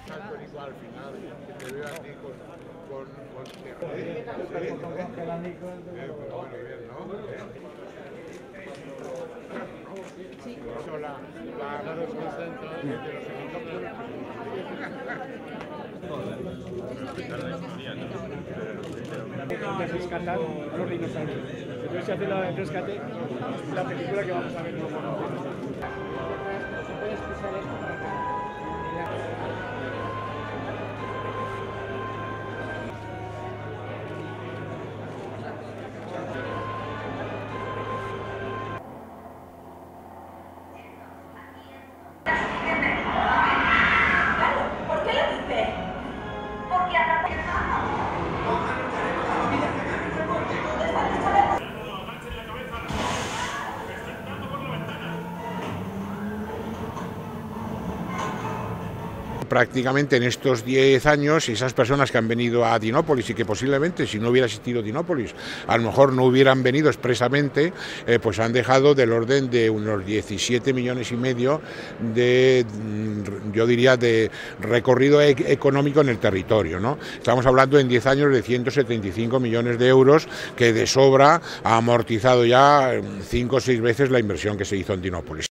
Icónico al final, que te veo así con pero bueno, bien, ¿no? La responsabilidad de los de rescatar a los dinosaurios. Entonces se hace el rescate, la película que vamos a ver luego. ¿Puedes pisar esto para que... ¿Por qué lo dice? Porque a prácticamente en estos 10 años, esas personas que han venido a Dinópolis y que posiblemente si no hubiera existido Dinópolis, a lo mejor no hubieran venido expresamente, pues han dejado del orden de unos 17,5 millones de, yo diría, de recorrido económico en el territorio, ¿no? Estamos hablando en 10 años de 175 millones de euros que de sobra ha amortizado ya 5 o 6 veces la inversión que se hizo en Dinópolis.